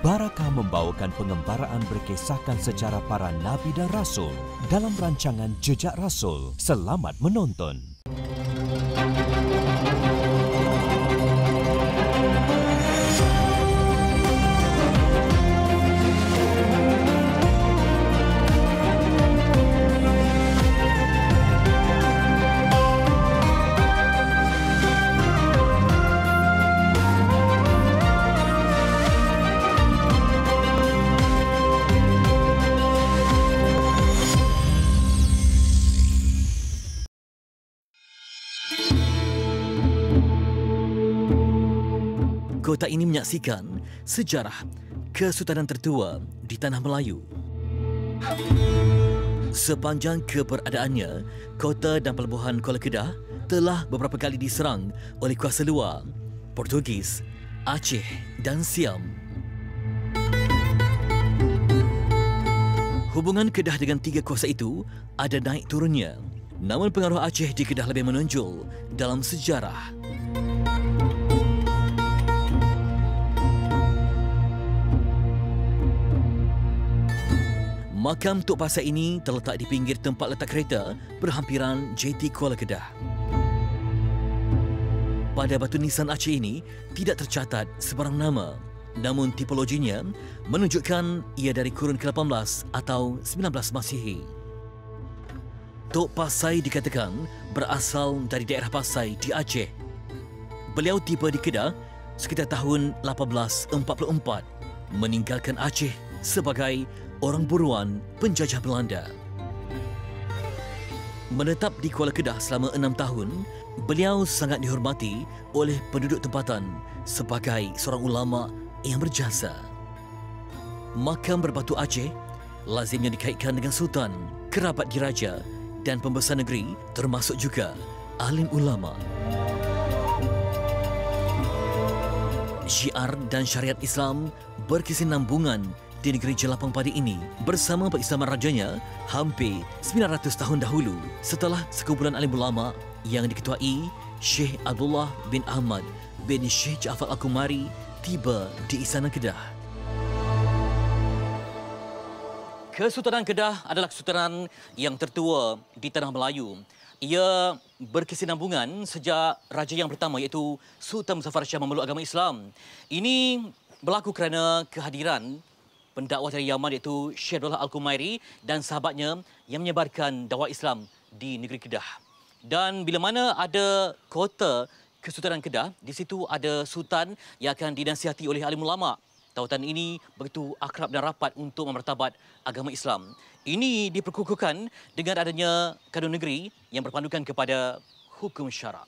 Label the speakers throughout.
Speaker 1: Barakah membawakan pengembaraan berkisahkan sejarah para Nabi dan Rasul dalam rancangan Jejak Rasul. Selamat menonton.
Speaker 2: Kota ini menyaksikan sejarah Kesultanan tertua di Tanah Melayu. Sepanjang keberadaannya, kota dan pelabuhan Kuala Kedah telah beberapa kali diserang oleh kuasa luar, Portugis, Aceh dan Siam. Hubungan Kedah dengan tiga kuasa itu ada naik turunnya, namun pengaruh Aceh di Kedah lebih menonjol dalam sejarah. Makam Tok Pasai ini terletak di pinggir tempat letak kereta berhampiran JT Kuala Kedah. Pada batu nisan Aceh ini tidak tercatat sebarang nama, namun tipologinya menunjukkan ia dari kurun ke-18 atau 19 Masihi. Tok Pasai dikatakan berasal dari daerah Pasai di Aceh. Beliau tiba di Kedah sekitar tahun 1844, meninggalkan Aceh sebagai orang buruan penjajah Belanda. Menetap di Kuala Kedah selama 6 tahun, beliau sangat dihormati oleh penduduk tempatan sebagai seorang ulama yang berjasa. Makam berbatu Aceh lazimnya dikaitkan dengan sultan, kerabat diraja dan pembesar negeri, termasuk juga alim ulama. Syiar dan syariat Islam berkesinambungan di negeri Jelapang Padi ini bersama perislaman rajanya hampir 900 tahun dahulu setelah sekumpulan alim ulama yang diketuai Syekh Abdullah bin Ahmad bin Syekh Ja'far Al-Kumari tiba di Istana Kedah. Kesultanan Kedah adalah kesultanan yang tertua di Tanah Melayu. Ia berkesinambungan sejak raja yang pertama iaitu Sultan Muzaffar Shah memeluk agama Islam. Ini berlaku kerana kehadiran pendakwah dari Yaman iaitu Syekh Abdullah Al-Kumairi dan sahabatnya yang menyebarkan dakwah Islam di negeri Kedah. Dan bila mana ada kota Kesultanan Kedah, di situ ada sultan yang akan dinasihati oleh alim ulama. Tautan ini begitu akrab dan rapat untuk memartabat agama Islam. Ini diperkukuhkan dengan adanya kanun negeri yang berpandukan kepada hukum syarak.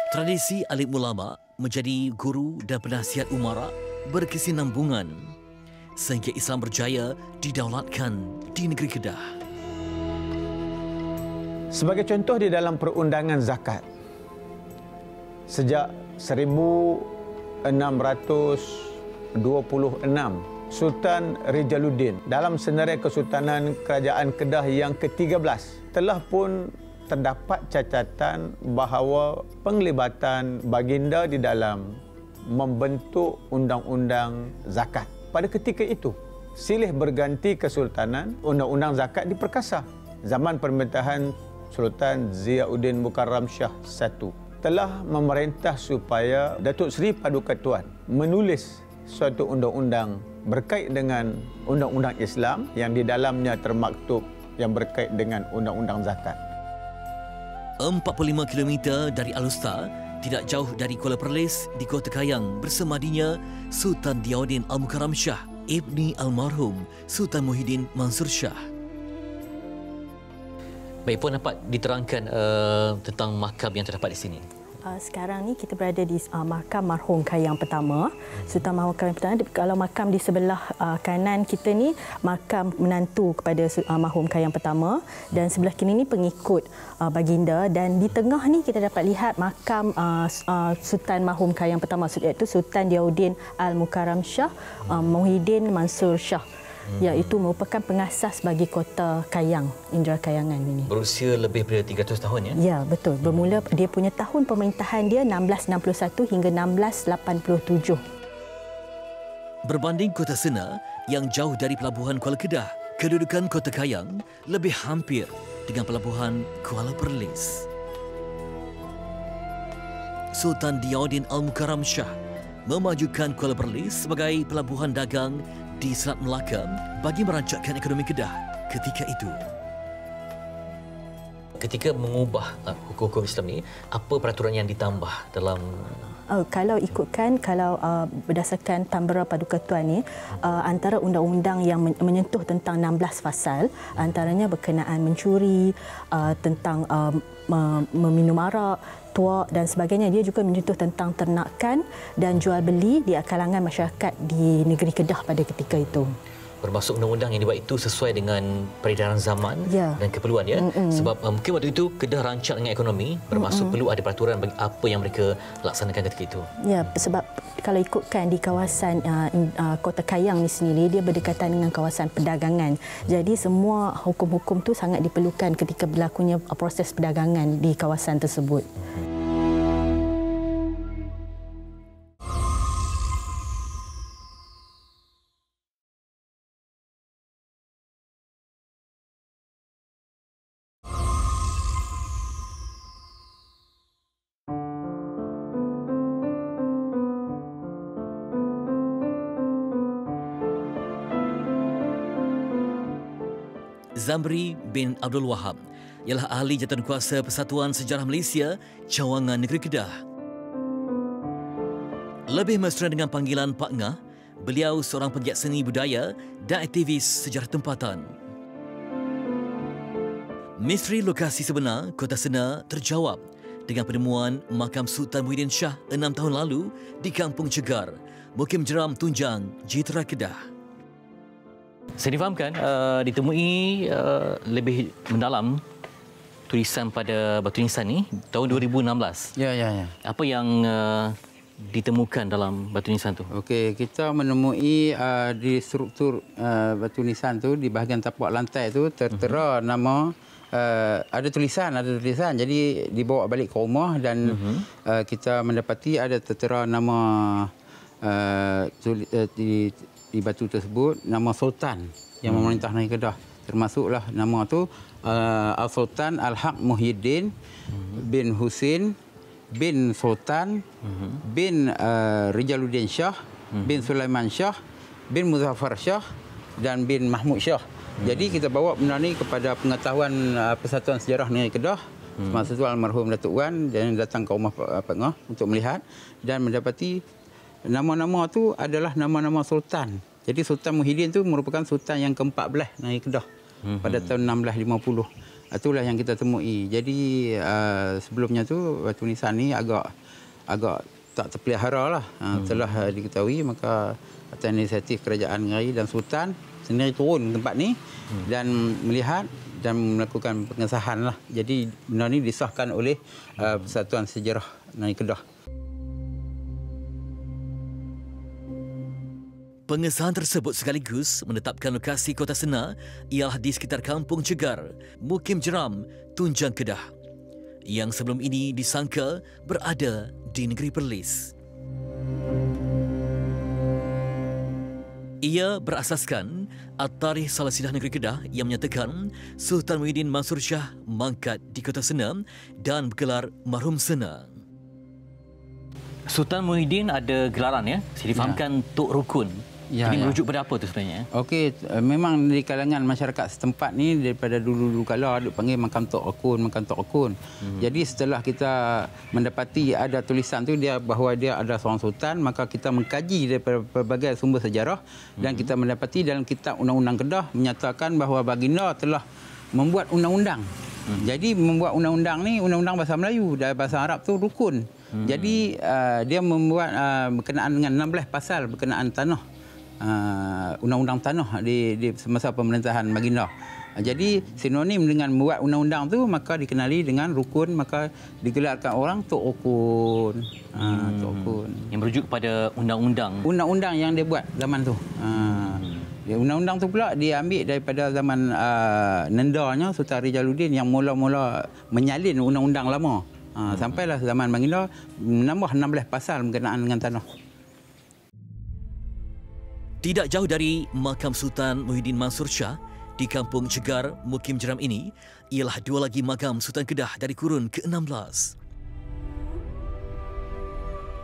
Speaker 2: Tradisi alim ulama menjadi guru dan penasihat umara berkesinambungan sehingga Islam berjaya didaulatkan di negeri Kedah.
Speaker 3: Sebagai contoh di dalam perundangan zakat, sejak 1626, Sultan Rijaluddin dalam senarai Kesultanan Kerajaan Kedah yang ke-13 telah pun terdapat catatan bahawa penglibatan baginda di dalam membentuk undang-undang zakat. Pada ketika itu, silih berganti kesultanan, undang-undang zakat diperkasa. Zaman pemerintahan Sultan Ziauddin Mukarram Shah I telah memerintah supaya Datuk Seri Paduka Tuan menulis suatu undang-undang berkait dengan undang-undang Islam yang di dalamnya termaktub yang berkait dengan undang-undang zakat.
Speaker 2: 45 km dari Alustar, tidak jauh dari Kuala Perlis di Kota Kayang bersemadinya Sultan Ziauddin Al-Mukarram Shah, ibni almarhum Sultan Muhyiddin Mansur Shah. Baik, pun dapat diterangkan tentang makam yang terdapat di sini.
Speaker 4: Sekarang ni kita berada di makam marhum Kayang pertama. Sultan Marhum Kayang pertama. Kalau makam di sebelah kanan kita ni makam menantu kepada marhum Kayang pertama dan sebelah kiri ni pengikut baginda, dan di tengah ni kita dapat lihat makam Sultan Marhum Kayang pertama iaitu Sultan Ziauddin Al-Mukarram Shah Muhyiddin Mansur Shah. iaitu merupakan pengasas bagi Kota Kayang, Indera Kayangan ini.
Speaker 2: Berusia lebih daripada 300 tahun ya?
Speaker 4: Ya, betul. Bermula dia punya tahun pemerintahan dia 1661 hingga 1687.
Speaker 1: Berbanding Kota Sena yang jauh dari pelabuhan Kuala Kedah, kedudukan Kota Kayang lebih hampir dengan pelabuhan Kuala Perlis. Sultan Diauddin Al-Mukarram Shah memajukan Kuala Perlis sebagai pelabuhan dagang di Selat Melaka bagi merancangkan ekonomi Kedah ketika itu.
Speaker 2: Ketika mengubah hukum-hukum Islam ni, apa peraturan yang ditambah dalam
Speaker 4: kalau berdasarkan Tambera Paduka Tuan ni, antara undang-undang yang menyentuh tentang 16 fasal, antaranya berkenaan mencuri, tentang meminum arak, tuak dan sebagainya. Dia juga menyentuh tentang ternakan dan jual beli di kalangan masyarakat di negeri Kedah pada ketika itu.
Speaker 2: Bermaksud undang-undang yang dibuat itu sesuai dengan peredaran zaman dan keperluan ya. Sebab mungkin waktu itu Kedah rancak dengan ekonomi, bermaksud perlu ada peraturan bagi apa yang mereka laksanakan ketika itu.
Speaker 4: Ya, sebab kalau ikutkan di kawasan Kota Kayang ni sendiri, dia berdekatan dengan kawasan perdagangan. Jadi semua hukum-hukum tu sangat diperlukan ketika berlakunya proses perdagangan di kawasan tersebut.
Speaker 1: Zamri bin Abdul Wahab ialah ahli jawatankuasa Persatuan Sejarah Malaysia, Cawangan Negeri Kedah. Lebih mesra dengan panggilan Pak Ngah, beliau seorang penggiat seni budaya dan aktivis sejarah tempatan. Misteri lokasi sebenar Kota Sena terjawab dengan penemuan makam Sultan Muhyiddin Shah 6 tahun lalu di Kampung Cegar, Mukim Jeram Tunjang, Jitra Kedah.
Speaker 2: Saya difahamkan ditemui lebih mendalam tulisan pada batu nisan ni tahun 2016.
Speaker 5: Ya.
Speaker 2: Apa yang ditemukan dalam batu nisan tu?
Speaker 5: Okey, kita menemui di struktur batu nisan tu, di bahagian tapak lantai tu tertera nama, ada tulisan. Jadi dibawa balik ke rumah dan kita mendapati ada tertera nama di batu tersebut, nama Sultan yang memerintah negeri Kedah. Termasuklah nama tu Al-Sultan Al-Haq Muhyiddin bin Husin bin Sultan bin Rijaluddin Shah bin Sulaiman Shah bin Muzaffar Shah dan bin Mahmud Shah. Jadi kita bawa benda ni kepada pengetahuan Persatuan Sejarah Negeri Kedah. Masa tu almarhum Datuk Wan dan datang ke rumah Pak Ngah untuk melihat dan mendapati nama-nama tu adalah nama-nama Sultan. Jadi Sultan Muhyiddin tu merupakan Sultan yang ke-14 Negeri Kedah pada tahun 1650. Itulah yang kita temui. Jadi sebelumnya tu batu nisan ni agak tak terpelihara lah. Telah diketahui, maka atas inisiatif Kerajaan Negeri dan Sultan sendiri turun ke tempat ni dan melihat dan melakukan pengesahan lah. Jadi benda ni disahkan oleh Persatuan Sejarah Negeri Kedah.
Speaker 1: Pengesahan tersebut sekaligus menetapkan lokasi Kota Sena ialah di sekitar Kampung Cegar, Mukim Jeram, Tunjang Kedah, yang sebelum ini disangka berada di Negeri Perlis. Ia berasaskan At-Tarikh Salasilah Negeri Kedah yang menyatakan Sultan Muhyiddin Mansur Shah mangkat di Kota Sena dan bergelar Marhum Sena.
Speaker 2: Sultan Muhyiddin ada gelaran ya? Saya difahamkan Tok Rukun. Ini merujuk pada apa tu sebenarnya?
Speaker 5: Okey, memang di kalangan masyarakat setempat ni daripada dulu-dulu kala ada panggil makam Tok Rukun. Jadi setelah kita mendapati ada tulisan tu bahawa dia ada seorang sultan, maka kita mengkaji daripada pelbagai sumber sejarah dan kita mendapati dalam kitab Undang-Undang Kedah menyatakan bahawa baginda telah membuat undang-undang. Jadi membuat undang-undang ni undang-undang bahasa Melayu dan bahasa Arab tu rukun. Jadi dia membuat berkenaan dengan 16 pasal berkenaan tanah. Undang-undang tanah di semasa pemerintahan baginda. Jadi sinonim dengan membuat undang-undang tu maka dikenali dengan rukun, maka digelarkan orang Tok Rukun. Tok Rukun.
Speaker 2: Yang merujuk kepada undang-undang.
Speaker 5: Undang-undang yang dia buat zaman tu. Undang-undang tu pula dia ambil daripada zaman nendanya Sultan Rijaluddin yang mula-mula menyalin undang-undang lama. Sampailah zaman Baginda menambah 16 pasal berkenaan dengan tanah.
Speaker 1: Tidak jauh dari makam Sultan Muhyiddin Mansur Shah di Kampung Cegar, Mukim Jeram ini ialah dua lagi makam Sultan Kedah dari kurun ke-16.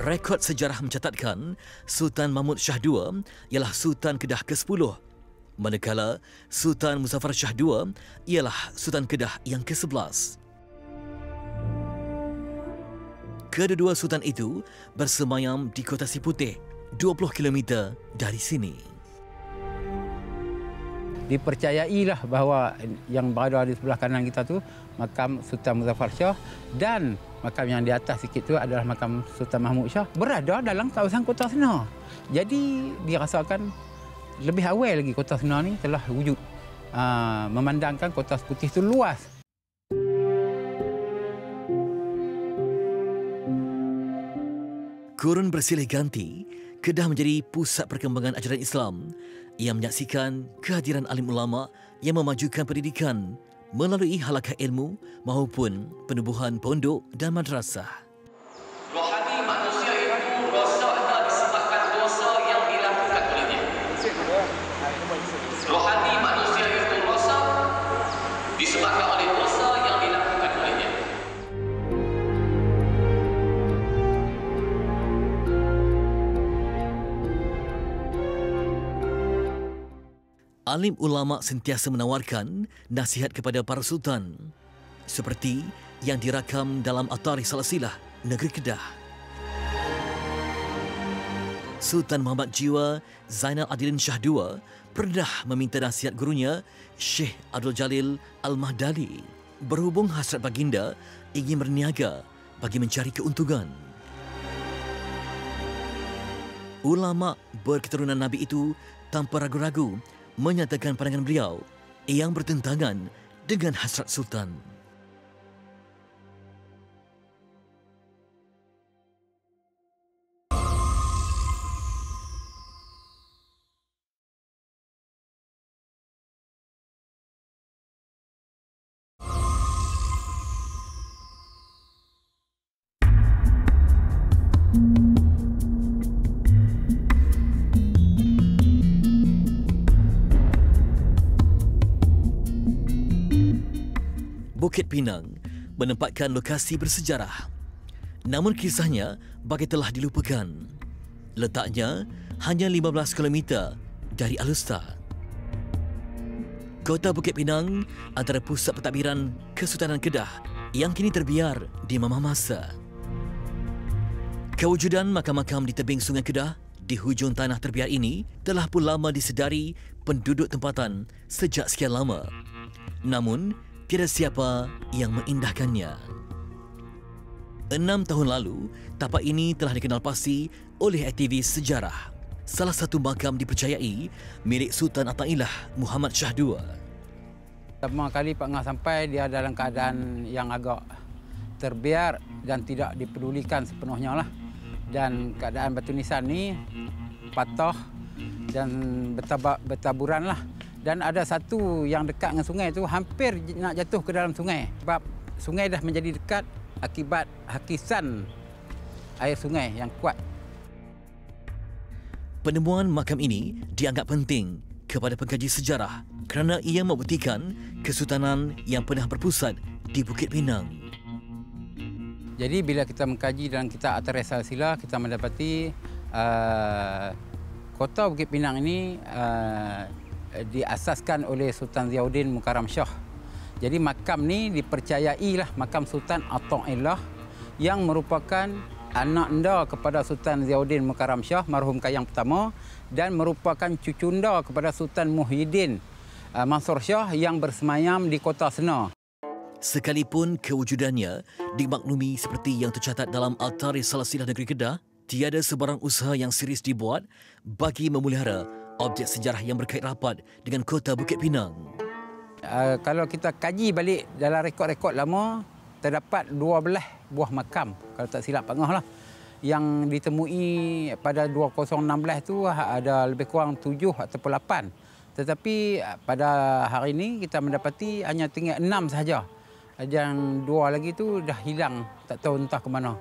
Speaker 1: Rekod sejarah mencatatkan Sultan Mahmud Shah II ialah Sultan Kedah ke-10, manakala Sultan Muzaffar Shah II ialah Sultan Kedah yang ke-11. Kedua-dua sultan itu bersemayam di Kota Siputih, 20 km dari sini.
Speaker 5: Dipercayailah bahawa yang berada di sebelah kanan kita tu makam Sultan Muzaffar Shah dan makam yang di atas sikit tu adalah makam Sultan Mahmud Shah berada dalam kawasan Kota Senar. Jadi dirasakan lebih awal lagi Kota Senar ni telah wujud, memandangkan Kota Seputih itu luas.
Speaker 1: Kurun bersilih ganti, Kedah menjadi pusat perkembangan ajaran Islam yang menyaksikan kehadiran alim ulama yang memajukan pendidikan melalui halakah ilmu maupun penubuhan pondok dan madrasah.
Speaker 2: Rohani manusia itu rosak tak disebabkan dosa yang dilakukan olehnya. Rohani manusia itu rosak disebabkan oleh dosa yang dilakukan olehnya.
Speaker 1: Alim ulama sentiasa menawarkan nasihat kepada para sultan seperti yang dirakam dalam At-Tarikh Salasilah Negeri Kedah. Sultan Muhammad Jiwa Zainal Abidin Shah II pernah meminta nasihat gurunya Syekh Abdul Jalil Al-Mahdali berhubung hasrat baginda ingin berniaga bagi mencari keuntungan. Ulama berketurunan Nabi itu tanpa ragu-ragu menyatakan pandangan beliau yang bertentangan dengan hasrat sultan. Bukit Pinang menempatkan lokasi bersejarah. Namun kisahnya bagai telah dilupakan. Letaknya hanya 15 km dari Alustar. Kota Bukit Pinang antara pusat pentadbiran Kesultanan Kedah yang kini terbiar di mama masa. Kewujudan makam-makam di tebing Sungai Kedah di hujung tanah terbiar ini telah pun lama disedari penduduk tempatan sejak sekian lama. Namun, tiada siapa yang mengindahkannya. 6 tahun lalu, tapak ini telah dikenal pasti oleh aktivis sejarah. Salah satu makam dipercayai milik Sultan Athaillah Muhammad Shah II.
Speaker 5: Pertama kali Pak Ngah sampai, dia dalam keadaan yang agak terbiar dan tidak dipedulikan sepenuhnya lah. Dan keadaan batu nisan ni patah dan bertaburan lah. Dan ada satu yang dekat dengan sungai itu hampir nak jatuh ke dalam sungai. Sebab sungai dah menjadi dekat akibat hakisan air sungai yang kuat.
Speaker 1: Penemuan makam ini dianggap penting kepada pengkaji sejarah kerana ia membuktikan kesultanan yang pernah berpusat di Bukit Pinang.
Speaker 5: Jadi bila kita mengkaji dan kita At-Tarikh Salasilah, kita mendapati kota Bukit Pinang ini diasaskan oleh Sultan Ziauddin Mukarram Shah. Jadi makam ni dipercayailah makam Sultan Athaillah yang merupakan anak anda kepada Sultan Ziauddin Mukarram Shah, marhum Kayang pertama, dan merupakan cucunda kepada Sultan Muhyiddin Mansur Shah yang bersemayam di Kota Senar.
Speaker 1: Sekalipun kewujudannya dimaklumi seperti yang tercatat dalam At-Tarikh Salasilah Negeri Kedah, tiada sebarang usaha yang serius dibuat bagi memelihara objek sejarah yang berkait rapat dengan kota Bukit Pinang.
Speaker 5: Kalau kita kaji balik dalam rekod-rekod lama, terdapat 12 buah makam, kalau tak silap Pak Ngah lah, yang ditemui pada 2016 tu ada lebih kurang 7 ataupun 8 Tetapi pada hari ini kita mendapati hanya tinggal 6 sahaja. Yang 2 lagi tu dah hilang, tak tahu entah ke mana.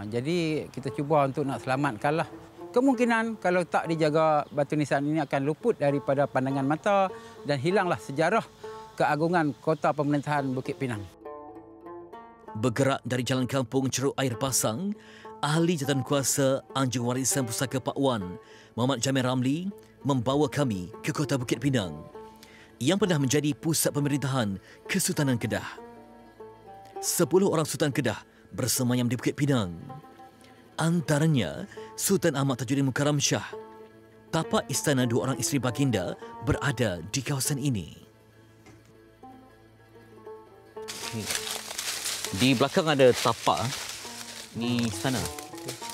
Speaker 5: Jadi kita cuba untuk nak selamatkanlah. Kemungkinan kalau tak dijaga batu nisan ini akan luput daripada pandangan mata dan hilanglah sejarah keagungan kota pemerintahan Bukit Pinang.
Speaker 1: Bergerak dari Jalan Kampung Ceruk Air Pasang, Ahli Jawatankuasa Anjung Warisan Pusaka Pak Wan, Muhammad Jamil Ramli, membawa kami ke kota Bukit Pinang yang pernah menjadi pusat pemerintahan Kesultanan Kedah. 10 orang Sultan Kedah bersemayam di Bukit Pinang. Antaranya Sultan Ahmad Tajuddin Mukarram Shah. Tapak istana 2 orang isteri baginda berada di kawasan ini.
Speaker 2: Di belakang ada tapak. Ini istana.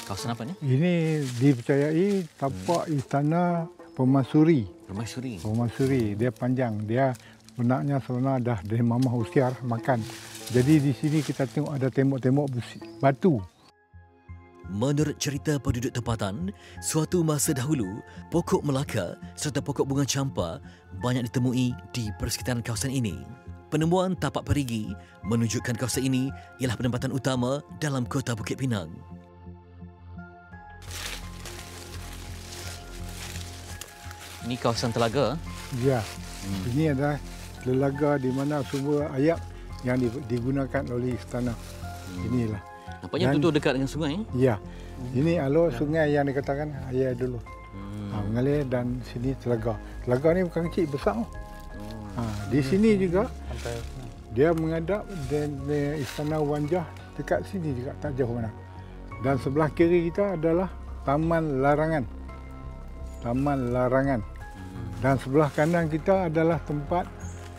Speaker 2: Kawasan apa ni?
Speaker 6: Ini dipercayai tapak istana Permaisuri. Permaisuri. Dia panjang. Dia sebenarnya dah dari mamah usiar makan. Jadi di sini kita tengok ada tembok-tembok batu.
Speaker 1: Menurut cerita penduduk tempatan, suatu masa dahulu, pokok Melaka serta pokok bunga campa banyak ditemui di persekitaran kawasan ini. Penemuan tapak perigi menunjukkan kawasan ini ialah penempatan utama dalam kota Bukit Pinang.
Speaker 2: Ini kawasan telaga.
Speaker 6: Ya. Ini adalah telaga di mana sumber air yang digunakan oleh istana. Inilah.
Speaker 2: Nampaknya betul dekat dengan sungai.
Speaker 6: Ya. Ini alur sungai yang dikatakan air dulu. Mengalir dan sini telaga. Telaga ni bukan kecil, besar. Di sini juga dia menghadap dan istana Wanjah dekat sini juga, tak jauh mana. Dan sebelah kiri kita adalah Taman Larangan. Taman Larangan. Dan sebelah kanan kita adalah tempat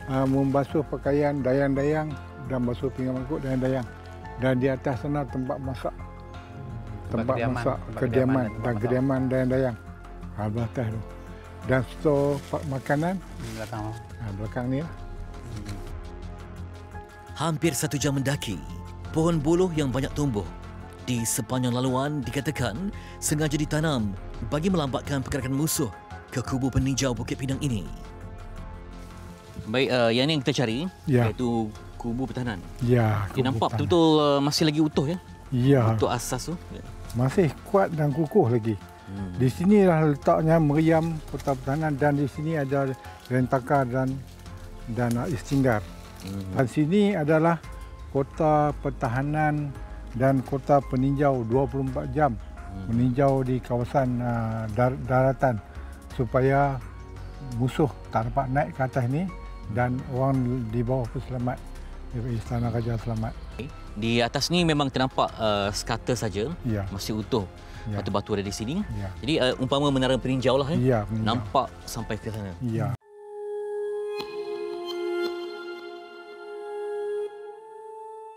Speaker 6: membasuh pakaian dayang-dayang dan basuh pinggan mangkuk dayang-dayang. Dan di atas sana tempat masak. Tempat masak, kediaman dan kediaman dayang-dayang. Belah atas tu. Dan stor makanan belakang ni lah.
Speaker 1: Hampir 1 jam mendaki, pohon buluh yang banyak tumbuh di sepanjang laluan dikatakan sengaja ditanam bagi melambatkan pergerakan musuh ke kubu peninjau Bukit Pinang ini.
Speaker 2: Baik, yang ini yang kita cari, iaitu kubu pertahanan.
Speaker 6: Ya,
Speaker 2: dia nampak betul-betul masih lagi utuh ya?
Speaker 6: Ya.
Speaker 2: Untuk asas tu?
Speaker 6: Masih kuat dan kukuh lagi. Di sinilah letaknya meriam kota pertahanan dan di sini ada rentaka dan istinggar. Dan sini adalah kota pertahanan dan kota peninjau 24 jam. Meninjau di kawasan daratan supaya musuh tak dapat naik ke atas ni dan orang di bawah pun selamat. Istana Raja selamat.
Speaker 2: Di atas ni memang ternampak sekata saja, masih utuh. Batu-batu ada di sini. Jadi umpama menara peninjau lah. Nampak sampai ke sana.
Speaker 6: Ya.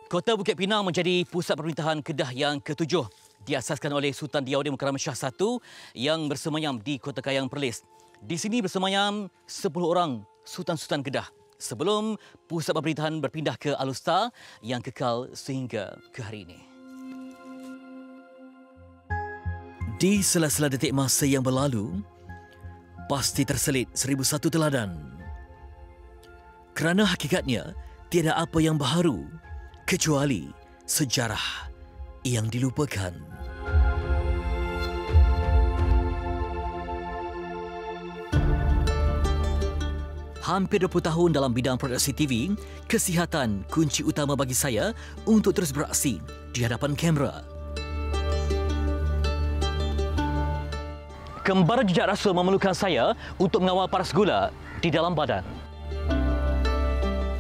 Speaker 2: Kota Bukit Pinang menjadi pusat pemerintahan Kedah yang ke-7. Diasaskan oleh Sultan Diyaudin Mukarram Shah I yang bersemayam di Kota Kayang Perlis. Di sini bersemayam 10 orang Sultan-Sultan Kedah sebelum pusat pemerintahan berpindah ke Alustar yang kekal sehingga ke hari ini.
Speaker 1: Di sela-sela detik masa yang berlalu, pasti terselit 1001 teladan. Kerana hakikatnya, tiada apa yang baharu kecuali sejarah yang dilupakan. Hampir 20 tahun dalam bidang produksi TV, kesihatan kunci utama bagi saya untuk terus beraksi di hadapan kamera.
Speaker 2: Kembara jejak Rasul memerlukan saya untuk mengawal paras gula di dalam badan.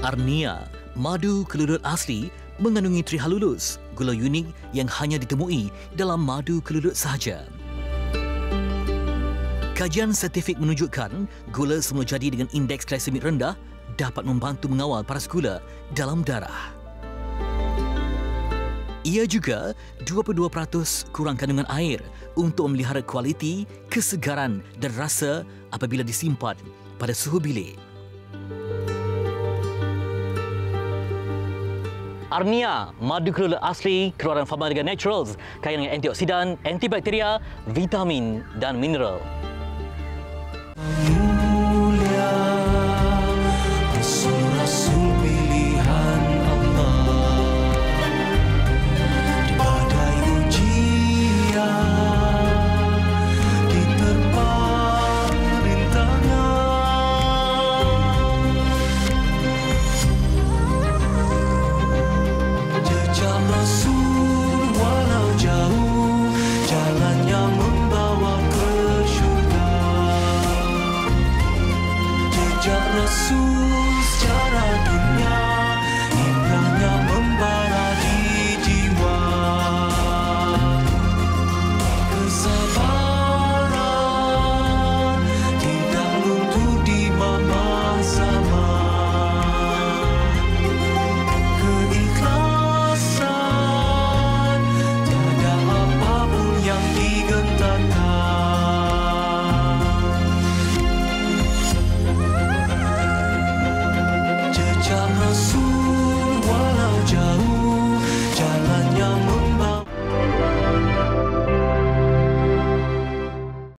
Speaker 1: Arnia, madu kelulut asli mengandungi trihalulus, gula unik yang hanya ditemui dalam madu kelulut sahaja. Kajian saintifik menunjukkan gula semula jadi dengan indeks glisemik rendah dapat membantu mengawal paras gula dalam darah. Ia juga 22% kurang kandungan air untuk memelihara kualiti, kesegaran dan rasa apabila disimpan pada suhu bilik.
Speaker 2: Arnia, madu kelulut asli keluaran Farmadiga Naturals, kaya dengan antioksidan, antibakteria, vitamin dan mineral.